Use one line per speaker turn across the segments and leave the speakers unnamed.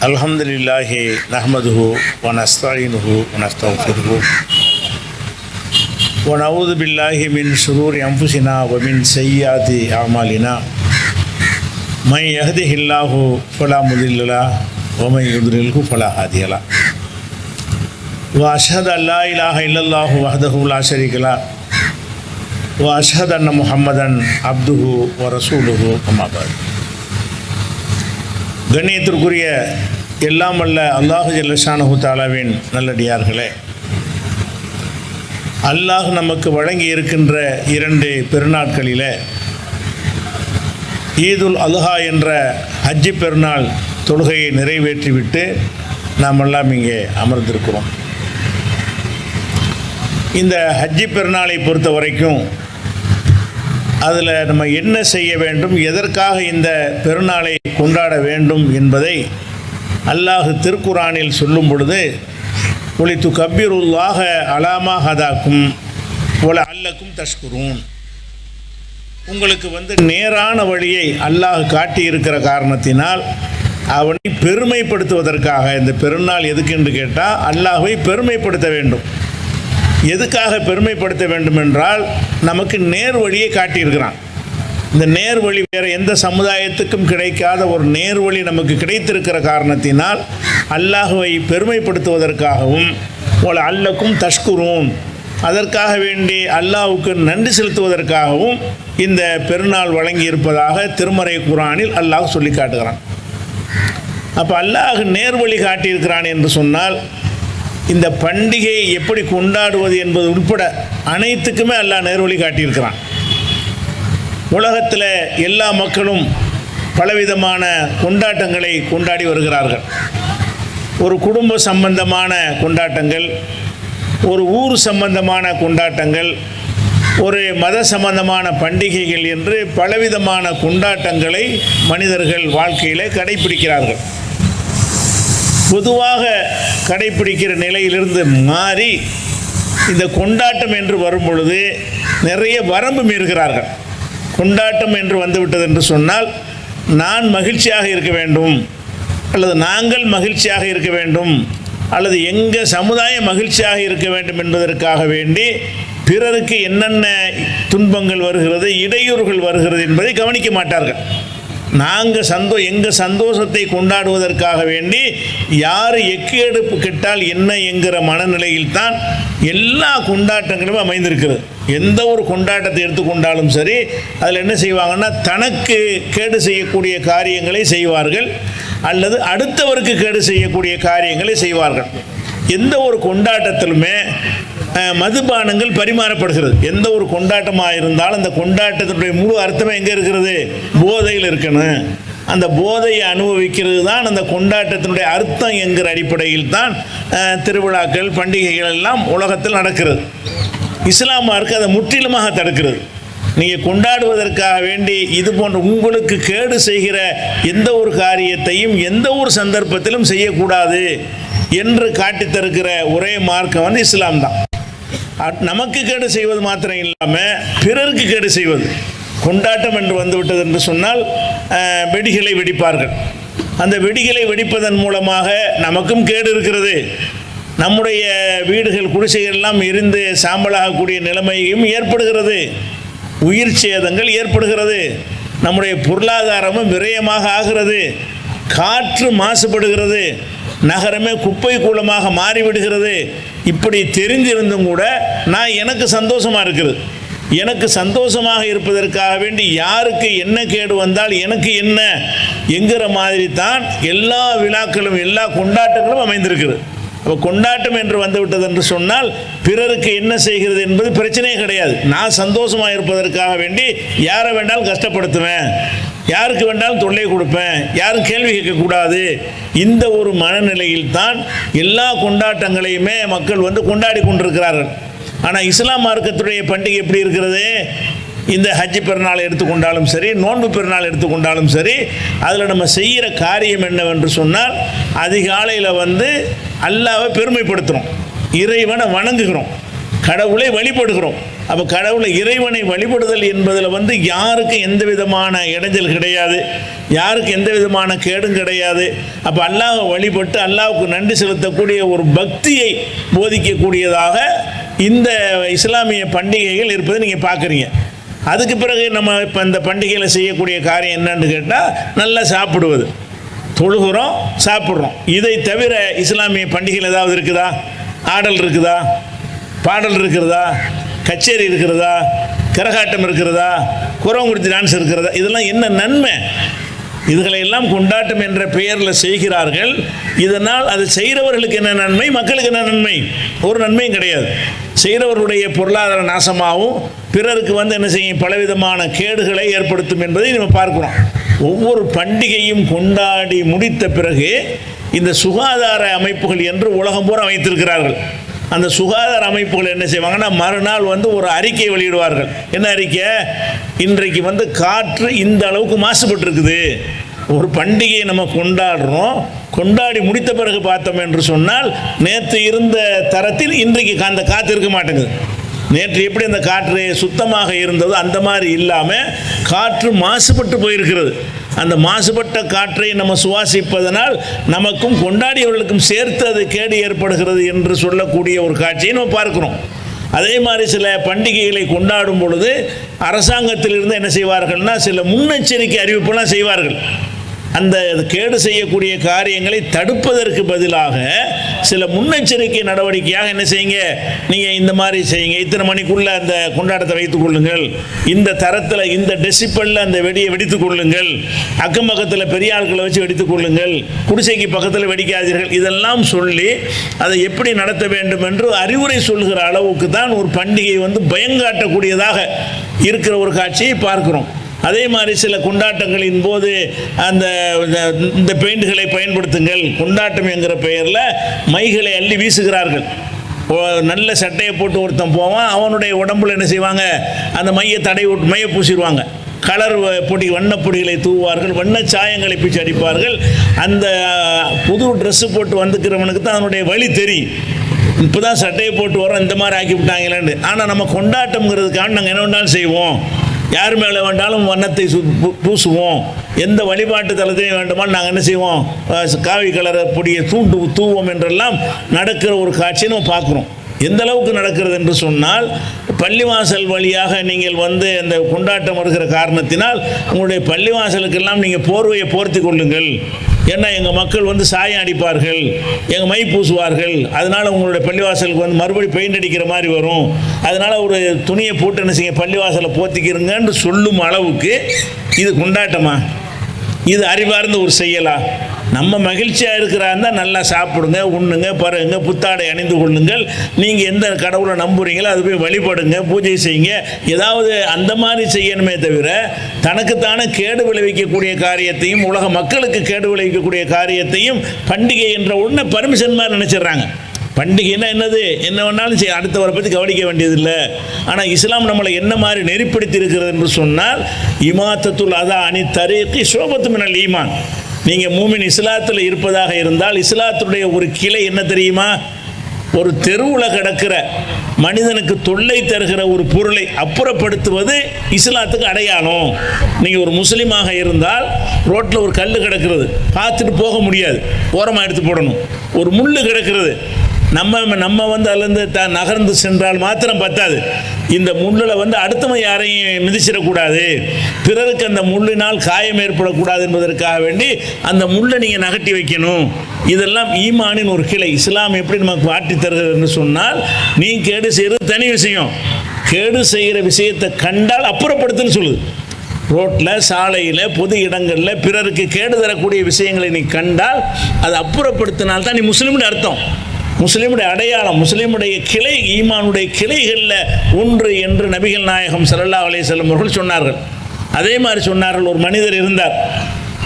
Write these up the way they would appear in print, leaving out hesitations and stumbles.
அல்ஹம்துலில்லாஹி நஹ்மதுஹு வ நஸ்தஈனுஹு வ நஸ்தக்ஃபிருஹு வ நஊது பில்லாஹி மின் ஷுரூரி அன்ஃபுஸினா வ மின் ஸய்யிஆத்தி அஅமாலினா மை யஹ்திஹில்லாஹு ஃபலா முதில்ல லஹு வ மை யுத்லில்ஹு ஃபலா ஹாதிய லஹு வ அஷ்ஹது அல்லா இலாஹ இல்லல்லாஹு வஹ்தஹு லா ஷரீக லஹு வ அஷ்ஹது அன்ன முஹம்மதன் அப்துஹு வ ரசூலுஹு அம்மா பஅத். கண்ணியத்திற்குரிய எல்லாம் வல்ல அல்லாஹு ஜல்லஷானஹு தஆலாவின் நல்லடியார்களே, அல்லாஹ் நமக்கு வழங்கி இருக்கின்ற 2 பெருநாட்களில் ஈதுல் அல்ஹா என்ற ஹஜ்ஜி பெருநாள் தொழுகையை நிறைவேற்றிவிட்டு நாம் எல்லாம் இங்கே அமர்ந்திருக்கிறோம். இந்த ஹஜ்ஜி பெருநாளை பொறுத்த வரைக்கும் அதில் நம்ம என்ன செய்ய வேண்டும், எதற்காக இந்த பெருநாளை கொண்டாட வேண்டும் என்பதை அல்லாஹ் திருக்குரானில் சொல்லும் பொழுது, ஒலித்து கப்பீருல்லாஹ அலாமா ஹதாக்கும் ஒல அல்லக்கும் தஷ்குரூன், உங்களுக்கு நேரான வழியை அல்லாஹ் காட்டியிருக்கிற காரணத்தினால் அவனை பெருமைப்படுத்துவதற்காக இந்த பெருநாள் எதுக்கு என்று கேட்டால் அல்லாஹ்வை பெருமைப்படுத்த வேண்டும். எதுக்காக பெருமைப்படுத்த வேண்டும் என்றால் நமக்கு நேர் வழியை காட்டியிருக்கிறான். இந்த நேர் வழி வேறு எந்த சமுதாயத்துக்கும் கிடைக்காத ஒரு நேர் வழி நமக்கு கிடைத்திருக்கிற காரணத்தினால் அல்லாஹ்வை பெருமைப்படுத்துவதற்காகவும் ஒல அல்லக்கும் தஷ்குரூன், அதற்காக வேண்டி அல்லாஹ்வுக்கு நன்றி செலுத்துவதற்காகவும் இந்த பெருநாள் வழங்கி இருப்பதாக திருமறை குர்ஆனில் அல்லாஹ் சொல்லி காட்டுகிறான். அப்போ அல்லாஹ் நேர் வழி காட்டியிருக்கிறான் என்று சொன்னால் இந்த பண்டிகையை எப்படி கொண்டாடுவது என்பது உட்பட அனைத்துக்குமே அல்லாஹ் நேர்வழி காட்டியிருக்கிறான். உலகத்தில் எல்லா மக்களும் பலவிதமான கொண்டாட்டங்களை கொண்டாடி வருகிறார்கள். ஒரு குடும்ப சம்பந்தமான கொண்டாட்டங்கள், ஒரு ஊர் சம்பந்தமான கொண்டாட்டங்கள், ஒரு மத சம்பந்தமான பண்டிகைகள் என்று பலவிதமான கொண்டாட்டங்களை மனிதர்கள் வாழ்க்கையில் கடைபிடிக்கிறார்கள். பொதுவாக கடைப்பிடிக்கிற நிலையிலிருந்து மாறி இந்த கொண்டாட்டம் என்று வரும் பொழுது நிறைய வரம்பு மீறுகிறார்கள். கொண்டாட்டம் என்று வந்துவிட்டது என்று சொன்னால் நான் மகிழ்ச்சியாக இருக்க வேண்டும், அல்லது நாங்கள் மகிழ்ச்சியாக இருக்க வேண்டும், அல்லது எங்கள் சமுதாயம் மகிழ்ச்சியாக இருக்க வேண்டும் என்பதற்காக வேண்டி பிறருக்கு என்னென்ன துன்பங்கள் வருகிறது, இடையூறுகள் வருகிறது என்பதை கவனிக்க மாட்டார்கள். நாங்கள் எங்கள் சந்தோஷத்தை கொண்டாடுவதற்காக வேண்டி யார் எக்கேடுப்பு கெட்டால் என்ன என்கிற மனநிலையில் தான் எல்லா கொண்டாட்டங்களும் அமைந்திருக்கிறது. எந்த ஒரு கொண்டாட்டத்தை எடுத்துக்கொண்டாலும் சரி, அதில் என்ன செய்வாங்கன்னா தனக்கு கேடு செய்யக்கூடிய காரியங்களை செய்வார்கள், அல்லது அடுத்தவருக்கு கேடு செய்யக்கூடிய காரியங்களை செய்வார்கள். எந்த ஒரு கொண்டாட்டத்திலுமே மதுபானங்கள் பரிமாறப்படுகிறது. எந்த ஒரு கொண்டாட்டமாக இருந்தாலும் அந்த கொண்டாட்டத்தினுடைய முழு அர்த்தமே எங்கே இருக்கிறது? போதையில் இருக்கணும். அந்த போதையை அனுபவிக்கிறது தான் அந்த கொண்டாட்டத்தினுடைய அர்த்தம் என்கிற அடிப்படையில் தான் திருவிழாக்கள் பண்டிகைகள் எல்லாம் உலகத்தில் நடக்கிறது. இஸ்லாமாருக்கு அதை முற்றிலுமாக தடுக்கிறது. நீங்கள் கொண்டாடுவதற்காக வேண்டி இது போன்ற உங்களுக்கு கேடு செய்கிற எந்த ஒரு காரியத்தையும் எந்த ஒரு சந்தர்ப்பத்திலும் செய்யக்கூடாது என்று காட்டித்தருக்கிற ஒரே மார்க்கம் இஸ்லாம் தான். நமக்கு கேடு செய்வது மாத்திரம் இல்லாமல் பிறருக்கு கேடு செய்வது. கொண்டாட்டம் என்று வந்துவிட்டது என்று சொன்னால் வெடிகளை வெடிப்பார்கள். அந்த வெடிகளை வெடிப்பதன் மூலமாக நமக்கும் கேடு இருக்கிறது. நம்முடைய வீடுகள் குடிசைகள் எல்லாம் எரிந்து சாம்பலாகக்கூடிய நிலைமையும் ஏற்படுகிறது. உயிர் சேதங்கள் ஏற்படுகிறது. நம்முடைய பொருளாதாரமும் விரயமாக ஆகிறது. காற்று மாசுபடுகிறது. நகரமே குப்பை கூலமாக மாறிவிடுகிறது. இப்படி தெரிந்திருந்தும் கூட எனக்கு சந்தோஷமாக இருக்குது. எனக்கு சந்தோஷமாக இருப்பதற்காக வேண்டி யாருக்கு என்ன கேடு வந்தால் எனக்கு என்ன என்கிற மாதிரி தான் எல்லா விழாக்களும் எல்லா கொண்டாட்டங்களும் அமைந்திருக்குது. அப்போ கொண்டாட்டம் என்று வந்துவிட்டது என்று சொன்னால் பிறருக்கு என்ன செய்கிறது என்பது பிரச்சனையே கிடையாது. நான் சந்தோஷமாக இருப்பதற்காக வேண்டி யாரை வேண்டாலும் கஷ்டப்படுத்துவேன், யாருக்கு வேண்டாலும் தொல்லை கொடுப்பேன், யாரும் கேள்வி கேட்கக்கூடாது. இந்த ஒரு மனநிலையில் தான் எல்லா கொண்டாட்டங்களையுமே மக்கள் கொண்டாடி கொண்டிருக்கிறார்கள். ஆனால் இஸ்லாம் மார்க்கத்துடைய பண்டிகை எப்படி இருக்கிறது? இந்த ஹஜ்ஜி பெருநாளை எடுத்துக்கொண்டாலும் சரி, நோன்பு பெருநாள் எடுத்துக்கொண்டாலும் சரி, அதில் நம்ம செய்கிற காரியம் என்னவென்று சொன்னால் அதிகாலையில் அல்லாஹ்வை பெருமைப்படுத்துகிறோம், இறைவனை வணங்குகிறோம். கடவுளை வழிபடுகிறோம். அப்போ கடவுளை இறைவனை வழிபடுதல் என்பதில் வந்து யாருக்கும் எந்த விதமான இடைஞ்சல் கிடையாது, யாருக்கு எந்த விதமான கேடும் கிடையாது. அப்போ அல்லாஹ்வை வழிபட்டு அல்லாஹ்வுக்கு நன்றி செலுத்தக்கூடிய ஒரு பக்தியை போதிக்கக்கூடியதாக இந்த இஸ்லாமிய பண்டிகைகள் இருப்பதை நீங்கள் பார்க்குறீங்க. அதுக்கு பிறகு நம்ம இப்போ இந்த பண்டிகையில் செய்யக்கூடிய காரியம் என்னன்னு கேட்டால் நல்லா சாப்பிடுவது. தொழுகிறோம், சாப்பிட்றோம். இதை தவிர இஸ்லாமிய பண்டிகைகள் ஏதாவது இருக்குதா? ஆடல் இருக்குதா? பாடல் இருக்கிறதா? கச்சேரி இருக்கிறதா? கரகாட்டம் இருக்கிறதா? குறவங்குறிச்சி டான்ஸ் இருக்கிறதா? இதெல்லாம் என்ன நன்மை? இதுகளை எல்லாம் கொண்டாட்டம் என்ற பெயரில் செய்கிறார்கள். இதனால் அது செய்கிறவர்களுக்கு என்ன நன்மை, மக்களுக்கு என்ன நன்மை? ஒரு நன்மையும் கிடையாது. செய்கிறவர்களுடைய பொருளாதார நாசமாகவும் பிறருக்கு வந்து என்ன செய்யும், பலவிதமான கேடுகளை ஏற்படுத்தும் என்பதை நம்ம பார்க்கிறோம். ஒவ்வொரு பண்டிகையும் கொண்டாடி முடித்த பிறகு இந்த சுகாதார அமைப்புகள் என்று உலகம் பூரா வைத்திருக்கிறார்கள். அந்த சுகாதார அமைப்புகள் என்ன செய்வாங்கன்னா, மறுநாள் வந்து ஒரு அறிக்கை வெளியிடுவார்கள். என்ன அறிக்கை? இன்றைக்கு வந்து காற்று இந்த அளவுக்கு மாசுபட்டு இருக்குது. ஒரு பண்டிகையை நம்ம கொண்டாடுறோம், கொண்டாடி முடித்த பிறகு பார்த்தோம் என்று சொன்னால் நேற்று இருந்த தரத்தில் இன்றைக்கு அந்த காற்று இருக்க மாட்டேங்குது. நேற்று எப்படி அந்த காற்று சுத்தமாக இருந்ததோ அந்த மாதிரி இல்லாமல் காற்று மாசுபட்டு போயிருக்கிறது. அந்த மாசுபட்ட காற்றை நம்ம சுவாசிப்பதனால் நமக்கும் கொண்டாடியவர்களுக்கும் சேர்த்து அது கேடு ஏற்படுகிறது என்று சொல்லக்கூடிய ஒரு காட்சியை நம்ம பார்க்கிறோம். அதே மாதிரி சில பண்டிகைகளை கொண்டாடும் பொழுது அரசாங்கத்திலிருந்து என்ன செய்வார்கள்னா, சில முன்னெச்சரிக்கை அறிவிப்புலாம் செய்வார்கள். அந்த கேடு செய்யக்கூடிய காரியங்களை தடுப்பதற்கு பதிலாக சில முன்னெச்சரிக்கை நடவடிக்கையாக என்ன செய்யுங்க, நீங்கள் இந்த மாதிரி செய்யுங்க, இத்தனை மணிக்குள்ளே அந்த கொண்டாட்டத்தை வைத்துக் கொள்ளுங்கள், இந்த தரத்தில் இந்த டெசிபலில் அந்த வெடியை வெடித்துக் கொள்ளுங்கள், அக்கம் பக்கத்தில் பெரிய ஆட்களை வச்சு வெடித்துக் கொள்ளுங்கள், குடிசைக்கு பக்கத்தில் வெடிக்காதீர்கள், இதெல்லாம் சொல்லி அதை எப்படி நடத்த வேண்டும் என்று அறிவுரை சொல்கிற அளவுக்கு தான் ஒரு பண்டிகை வந்து பயங்காட்டக்கூடியதாக இருக்கிற ஒரு காட்சியை பார்க்கிறோம். அதே மாதிரி சில கொண்டாட்டங்களின் போது இந்த பெயிண்ட்களை பயன்படுத்துங்கள், கொண்டாட்டம் என்கிற பெயரில் மைகளை அள்ளி வீசுகிறார்கள். நல்ல சட்டையை போட்டு ஒருத்தன் போவான், அவனுடைய உடம்புல என்ன செய்வாங்க, அந்த மையை பூசிடுவாங்க. கலர் பொடி வண்ணப்பொடிகளை தூவார்கள், வண்ண சாயங்களை பிச்சு அடிப்பார்கள். அந்த புது ட்ரெஸ்ஸு போட்டு வந்துக்கிறவனுக்கு தான் அதனுடைய வழி தெரியும். இப்போ தான் சட்டையை போட்டு வரோம், இந்த மாதிரி ஆக்கி விட்டாங்களேன்னு. ஆனால் நம்ம கொண்டாட்டம்ங்கிறதுக்காக நாங்கள் என்ன வேண்டாலும் செய்வோம், யார் மேலே வேண்டாலும் வண்ணத்தை பூசுவோம், எந்த வழிபாட்டு தலத்தையும் வேண்டுமானால் நாங்கள் என்ன செய்வோம், காவி கலரை பொடியை தூவோம் என்றெல்லாம் நடக்கிற ஒரு காட்சியை நம்ம பார்க்குறோம். எந்த அளவுக்கு நடக்கிறது என்று சொன்னால், பள்ளிவாசல் வழியாக நீங்கள் வந்து அந்த கொண்டாட்டம் வருகிற காரணத்தினால் உங்களுடைய பள்ளிவாசலுக்கெல்லாம் நீங்கள் போர்வையை போர்த்தி கொள்ளுங்கள். ஏன்னா எங்கள் மக்கள் வந்து சாயம் அடிப்பார்கள், எங்கள் மை பூசுவார்கள், அதனால் உங்களுடைய பள்ளிவாசலுக்கு வந்து மறுபடி பெயிண்ட் அடிக்கிற மாதிரி வரும், அதனால் ஒரு துணியை போட்டு என்ன செய்ய பள்ளிவாசலை போத்திக்கிறங்கன்னு சொல்லும் அளவுக்கு இது கொண்டாட்டமா? இது அறிவார்ந்த ஒரு செயலா? நம்ம மகிழ்ச்சியாக இருக்கிறாருந்தா நல்லா சாப்பிடுங்க, உண்ணுங்க, பருங்க, புத்தாடை அணிந்து கொள்ளுங்கள். நீங்கள் எந்த கடவுளை நம்புறீங்களோ அது போய் வழிபடுங்க, பூஜை செய்யுங்க. ஏதாவது அந்த மாதிரி செய்யணுமே தவிர தனக்குத்தானே கேடு விளைவிக்கக்கூடிய காரியத்தையும் உலக மக்களுக்கு கேடு விளைவிக்கக்கூடிய காரியத்தையும் பண்டிகை என்ற உடனே பர்மிஷன் மாதிரி நினச்சிட்றாங்க. பண்டிகைன்னா என்னது, என்ன வேணாலும் செய்ய, அடுத்தவரை பற்றி கவனிக்க வேண்டியதில்லை. ஆனால் இஸ்லாம் நம்மளை என்ன மாதிரி நெறிப்படுத்தி இருக்கிறது என்று சொன்னால், இமாத்தத்துல் அதா அணி தரீகி ஷோபத்து மினல் ஈமான். நீங்கள் மூமின் இஸ்லாத்தில் இருப்பதாக இருந்தால் இஸ்லாத்துடைய ஒரு கிளை என்ன தெரியுமா? ஒரு தெருவில் கிடக்கிற மனிதனுக்கு தொல்லை தருகிற ஒரு பொருளை அப்புறப்படுத்துவது இஸ்லாத்துக்கு அடையாளம். நீங்கள் ஒரு முஸ்லீமாக இருந்தால் ரோட்டில் ஒரு கல் கிடக்கிறது, பார்த்துட்டு போக முடியாது, ஓரமாக எடுத்து போடணும். ஒரு முள் கிடக்கிறது, நம்ம வந்து அதுலேருந்து நகர்ந்து சென்றால் மாத்திரம் பத்தாது, இந்த முள்ளில் வந்து அடுத்தவன் யாரையும் மிதிச்சிடக்கூடாது, பிறருக்கு அந்த முள்ளினால் காயம் ஏற்படக்கூடாது என்பதற்காக வேண்டி அந்த முள்ளை நீங்கள் நகட்டி வைக்கணும். இதெல்லாம் ஈமானின் ஒரு கிளை. இஸ்லாம் எப்படி நமக்கு காட்டி தருகிறதுன்னு சொன்னால், நீ கேடு செய்கிறது தனி விஷயம், கேடு செய்கிற விஷயத்தை கண்டால் அப்புறப்படுத்துன்னு சொல்லுது. ரோட்டில், சாலையில், பொது இடங்களில் பிறருக்கு கேடு தரக்கூடிய விஷயங்களை நீ கண்டால் அதை அப்புறப்படுத்தினால்தான் நீ முஸ்லீமுடைய அர்த்தம், முஸ்லீமுடைய அடையாளம், முஸ்லீமுடைய கிளை, ஈமானுடைய கிளைகளில் ஒன்று என்று நபிகள் நாயகம் ஸல்லல்லாஹு அலைஹி வஸல்லம் அவர்கள் சொன்னார்கள். அதே மாதிரி சொன்னார்கள், ஒரு மனிதர் இருந்தார்,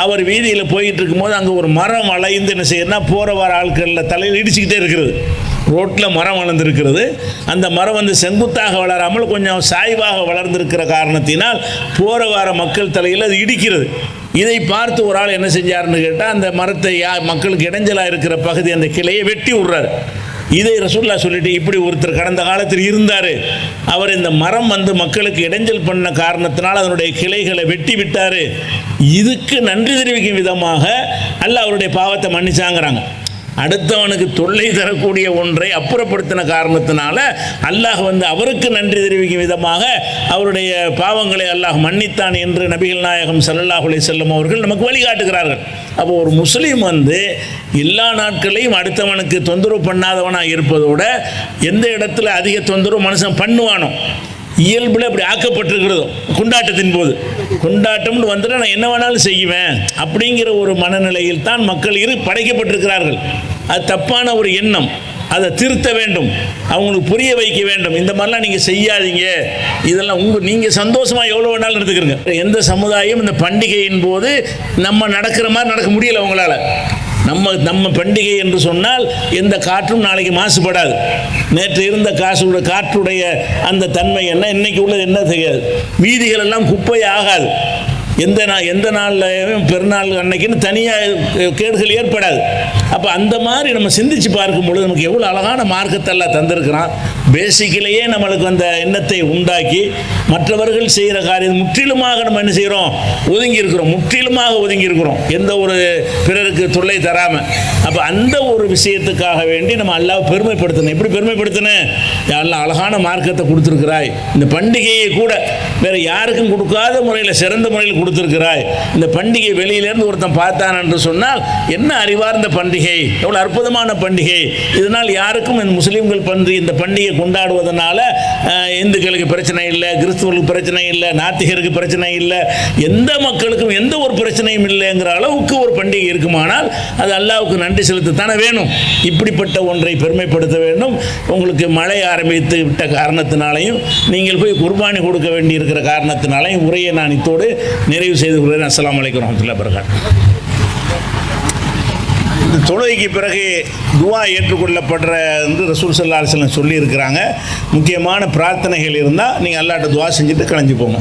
அவர் வீதியில் போயிட்டு இருக்கும்போது அங்கே ஒரு மரம் வளைந்து என்ன செய்யணும்னா போகிற வர ஆட்களில் தலையில் இடிச்சுக்கிட்டே இருக்கிறது. ரோட்டில் மரம் வளர்ந்துருக்கிறது, அந்த மரம் வந்து செங்குத்தாக வளராமல் கொஞ்சம் சாய்வாக வளர்ந்திருக்கிற காரணத்தினால் போகிற வர மக்கள் தலையில் அது இடிக்கிறது. இதை பார்த்து ஒரு ஆள் என்ன செஞ்சாருன்னு கேட்டால், அந்த மரத்தை மக்களுக்கு இடைஞ்சலாக இருக்கிற பகுதி அந்த கிளையை வெட்டி விட்றாரு. இதை ரசூலுல்லாஹ் சொல்லிட்டு இப்படி ஒருத்தர் கடந்த காலத்தில் இருந்தார், அவர் இந்த மரம் வந்து மக்களுக்கு இடைஞ்சல் பண்ண காரணத்தினால் அதனுடைய கிளைகளை வெட்டி விட்டார், இதுக்கு நன்றி தெரிவிக்கும் விதமாக அல்லாஹ் அவருடைய பாவத்தை மன்னிச்சாங்கிறாங்க. அடுத்தவனுக்கு தொல்லை தரக்கூடிய ஒன்றை அப்புறப்படுத்தின காரணத்தினால அல்லாஹ் வந்து அவருக்கு நன்றி தெரிவிக்கும் விதமாக அவருடைய பாவங்களை அல்லாஹ் மன்னித்தான் என்று நபிகள் நாயகம் ஸல்லல்லாஹு அலைஹி வஸல்லம் அவர்கள் நமக்கு வழிகாட்டுகிறார்கள். அப்போ ஒரு முஸ்லீம் வந்து எல்லா நாட்களையும் அடுத்தவனுக்கு தொந்தரவு பண்ணாதவனாக இருப்பதோட எந்த இடத்துல அதிக தொந்தரவு மனுஷன் பண்ணுவானோ, இயல்பில் அப்படி ஆக்கப்பட்டிருக்கிறதோ, கொண்டாட்டத்தின் போது கொண்டாட்டம்னு வந்துட்டு நான் என்ன வேணாலும் செய்வேன் அப்படிங்கிற ஒரு மனநிலையில் தான் மக்கள் படைக்கப்பட்டிருக்கிறார்கள். அது தப்பான ஒரு எண்ணம், அதை திருத்த வேண்டும், அவங்களுக்கு புரிய வைக்க வேண்டும். இந்த மாதிரிலாம் நீங்கள் செய்யாதீங்க, இதெல்லாம் நீங்கள் சந்தோஷமாக எவ்வளோ வேணாலும் எடுத்துக்கிறங்க. எந்த சமுதாயம் இந்த பண்டிகையின் போது நம்ம நடக்கிற மாதிரி நடக்க முடியலை அவங்களால. நம்ம பண்டிகை என்று சொன்னால் எந்த காற்றும் நாளைக்கு மாசுபடாது. நேற்று இருந்த காற்றுடைய அந்த தன்மை என்ன, இன்னைக்கு உள்ளது என்ன தெரியாது. வீதிகள் எல்லாம் குப்பை ஆகாது. எந்த நாளில் பெருநாள் அன்னைக்குன்னு தனியாக கேடுகள் ஏற்படாது. அப்போ அந்த மாதிரி நம்ம சிந்திச்சு பார்க்கும்பொழுது நமக்கு எவ்வளோ அழகான மார்க்கத்தெல்லாம் தந்திருக்கிறான். பேசிக்கிலேயே நம்மளுக்கு அந்த எண்ணத்தை உண்டாக்கி மற்றவர்கள் செய்கிற காரியம் முற்றிலுமாக நம்ம என்ன செய்கிறோம், ஒதுங்கி இருக்கிறோம், முற்றிலுமாக ஒதுங்கி இருக்கிறோம், எந்த ஒரு பிறருக்கு தொல்லை தராமல். அப்போ அந்த ஒரு விஷயத்துக்காக வேண்டி நம்ம அல்லாஹ் பெருமைப்படுத்தணும். எப்படி பெருமைப்படுத்தணும்? அல்லாஹ் அழகான மார்க்கத்தை கொடுத்துருக்கிறாய், இந்த பண்டிகையை கூட வேறு யாருக்கும் கொடுக்காத முறையில் சிறந்த முறையில் கொடுத்துருக்கிறாய். இந்த பண்டிகை வெளியிலேருந்து ஒருத்தன் பார்த்தான் என்று சொன்னால் என்ன அறிவார்ந்த பண்டிகை, எவ்வளோ அற்புதமான பண்டிகை. இதனால் யாருக்கும் இந்த முஸ்லீம்கள் இந்த பண்டிகை கொண்டாடுவதனால இந்துக்களுக்கு பிரச்சனை இல்லை, கிறிஸ்துவர்களுக்கு பிரச்சனை இல்லை, நாத்திகருக்கு பிரச்சனை இல்லை, எந்த மக்களுக்கும் எந்த ஒரு பிரச்சனையும் இல்லைங்கிற அளவுக்கு ஒரு பண்டிகை இருக்குமானால் அது அல்லாஹ்வுக்கு நன்றி செலுத்தத்தானே வேணும். இப்படிப்பட்ட ஒன்றை பெருமைப்படுத்த வேண்டும். உங்களுக்கு மழை ஆரம்பித்து விட்ட காரணத்தினாலையும் நீங்கள் போய் குர்பானி கொடுக்க வேண்டி இருக்கிற காரணத்தினாலையும் உரையை நான் இத்தோடு நிறைவு செய்து கொள்கிறேன். அஸ்ஸலாமு அலைக்கும் வரஹ்மத்துல்லாஹி வபரகாத்துஹு. இந்த தொழுகைக்கு பிறகு துவா ஏற்றுக்கொள்ளப்படுற என்று ரசூல் ஸல்லல்லாஹு அலைஹி வஸல்லம் சொல்லியிருக்கிறாங்க. முக்கியமான பிரார்த்தனைகள் இருந்தால் நீங்கள் அல்லாஹ்ட்ட துவா செஞ்சுட்டு கிளம்பி போங்க.